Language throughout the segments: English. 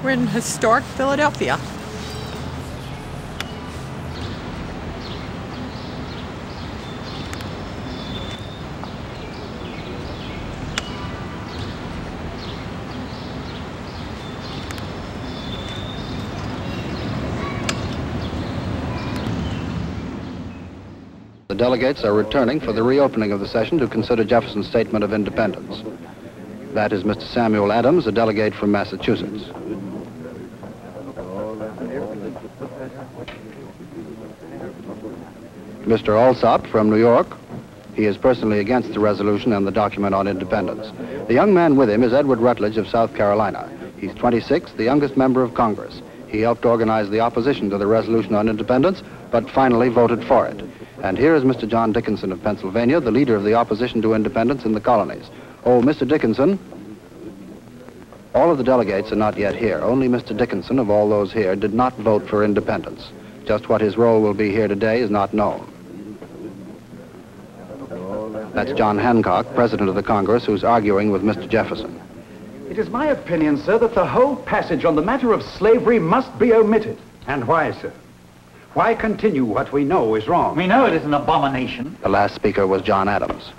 We're in historic Philadelphia. The delegates are returning for the reopening of the session to consider Jefferson's Statement of Independence. That is Mr. Samuel Adams, a delegate from Massachusetts. Mr. Alsop from New York. He is personally against the resolution and the document on independence. The young man with him is Edward Rutledge of South Carolina. He's 26, the youngest member of Congress. He helped organize the opposition to the resolution on independence, but finally voted for it. And here is Mr. John Dickinson of Pennsylvania, the leader of the opposition to independence in the colonies. Oh, Mr. Dickinson, all of the delegates are not yet here. Only Mr. Dickinson, of all those here, did not vote for independence. Just what his role will be here today is not known. That's John Hancock, President of the Congress, who's arguing with Mr. Jefferson. It is my opinion, sir, that the whole passage on the matter of slavery must be omitted. And why, sir? Why continue what we know is wrong? We know it is an abomination. The last speaker was John Adams.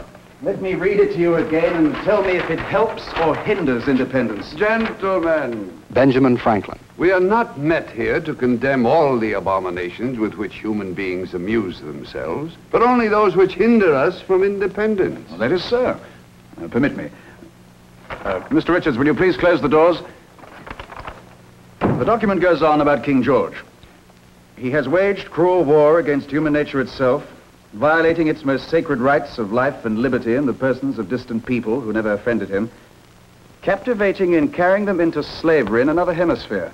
Let me read it to you again and tell me if it helps or hinders independence. Gentlemen, Benjamin Franklin. we are not met here to condemn all the abominations with which human beings amuse themselves, but only those which hinder us from independence. Well, that is so. Permit me. Mr. Richards, will you please close the doors? The document goes on about King George. He has waged cruel war against human nature itself, violating its most sacred rights of life and liberty in the persons of distant people who never offended him, captivating and carrying them into slavery in another hemisphere,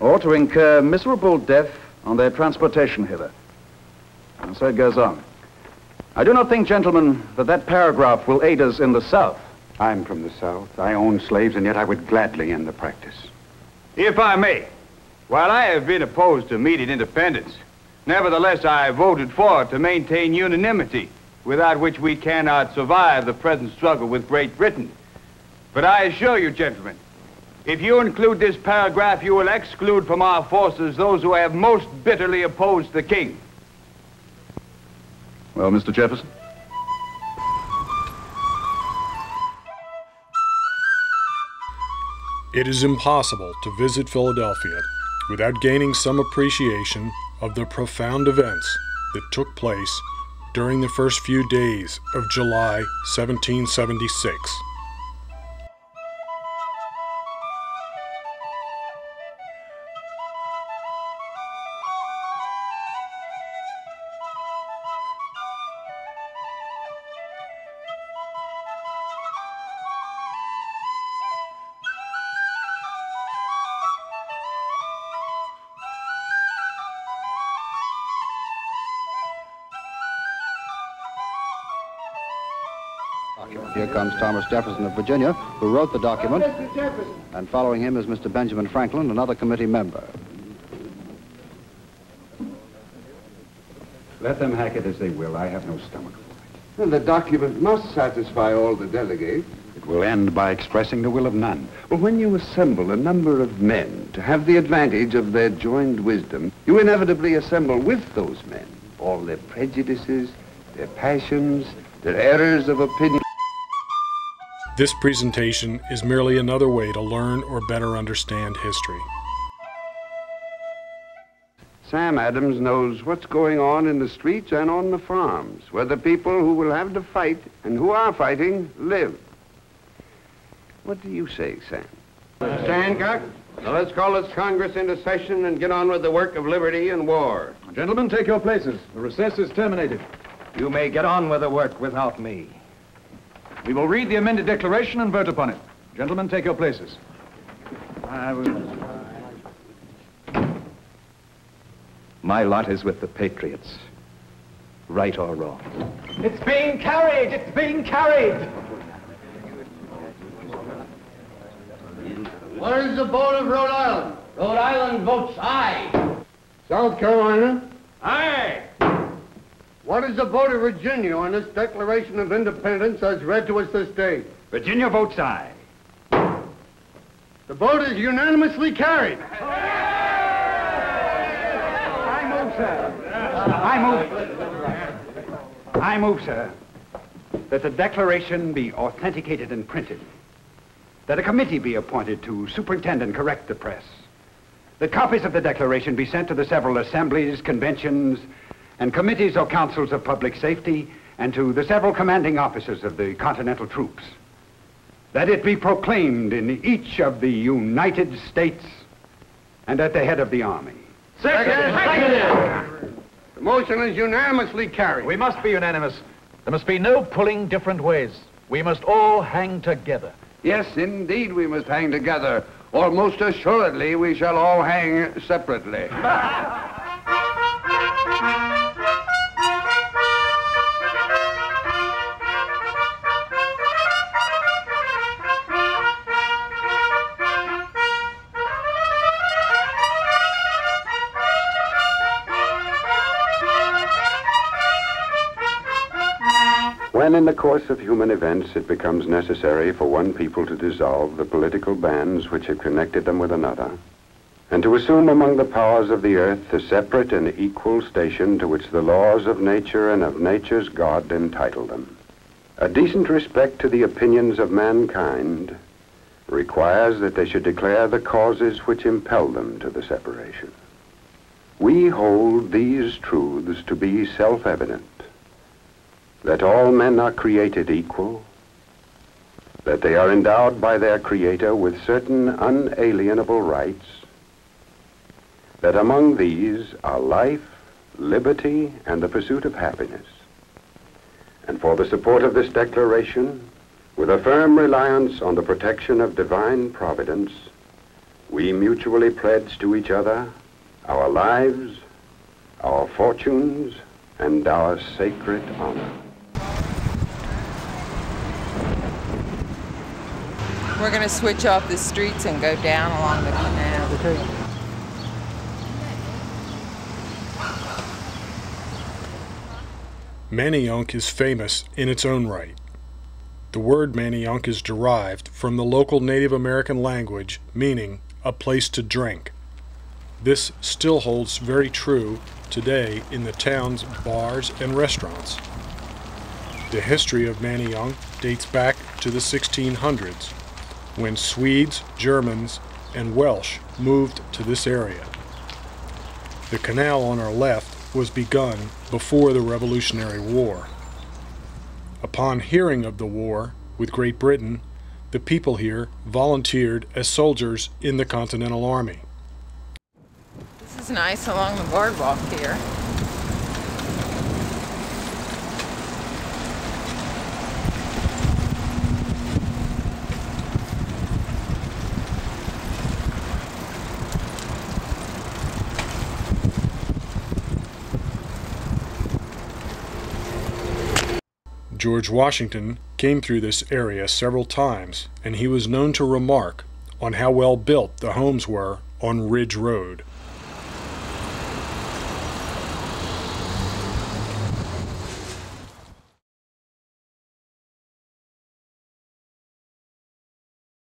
or to incur miserable death on their transportation hither. And so it goes on. I do not think, gentlemen, that that paragraph will aid us in the South. I'm from the South. I own slaves, and yet I would gladly end the practice. If I may, while I have been opposed to immediate independence, nevertheless I voted for it to maintain unanimity, without which we cannot survive the present struggle with Great Britain. But I assure you, gentlemen, if you include this paragraph, you will exclude from our forces those who have most bitterly opposed the king. Well, Mr. Jefferson? It is impossible to visit Philadelphia without gaining some appreciation of the profound events that took place during the first few days of July 1776. Here comes Thomas Jefferson of Virginia, who wrote the document, and following him is Mr. Benjamin Franklin, another committee member. Let them hack it as they will. I have no stomach for it. Well, the document must satisfy all the delegates. It will end by expressing the will of none. Well, when you assemble a number of men to have the advantage of their joined wisdom, you inevitably assemble with those men all their prejudices, their passions, their errors of opinion. This presentation is merely another way to learn or better understand history. Sam Adams knows what's going on in the streets and on the farms, where the people who will have to fight and who are fighting live. What do you say, Sam? Mr. Hancock, now let's call this Congress into session and get on with the work of liberty and war. Gentlemen, take your places. The recess is terminated. You may get on with the work without me. We will read the amended declaration and vote upon it. Gentlemen, take your places. My lot is with the patriots, right or wrong. It's being carried! It's being carried! What is the vote of Rhode Island? Rhode Island votes aye. South Carolina? Aye. What is the vote of Virginia on this Declaration of Independence as read to us this day? Virginia votes aye. The vote is unanimously carried. I move, sir. I move, sir, that the declaration be authenticated and printed, that a committee be appointed to superintend and correct the press, that copies of the declaration be sent to the several assemblies, conventions, and committees or councils of public safety, and to the several commanding officers of the Continental troops, that it be proclaimed in each of the United States and at the head of the army. Seconded. The motion is unanimously carried. We must be unanimous. There must be no pulling different ways. We must all hang together. Yes, indeed we must hang together, or most assuredly we shall all hang separately. When in the course of human events it becomes necessary for one people to dissolve the political bands which have connected them with another, and to assume among the powers of the earth the separate and equal station to which the laws of nature and of nature's God entitle them, a decent respect to the opinions of mankind requires that they should declare the causes which impel them to the separation. We hold these truths to be self-evident: that all men are created equal, that they are endowed by their Creator with certain unalienable rights, that among these are life, liberty, and the pursuit of happiness. And for the support of this declaration, with a firm reliance on the protection of divine providence, we mutually pledge to each other our lives, our fortunes, and our sacred honor. We're going to switch off the streets and go down along the canal. Okay. Manayunk is famous in its own right. The word Manayunk is derived from the local Native American language meaning a place to drink. This still holds very true today in the town's bars and restaurants. The history of Manayunk dates back to the 1600s, when Swedes, Germans, and Welsh moved to this area. The canal on our left was begun before the Revolutionary War. Upon hearing of the war with Great Britain, the people here volunteered as soldiers in the Continental Army. This is nice along the boardwalk here. George Washington came through this area several times, and he was known to remark on how well built the homes were on Ridge Road.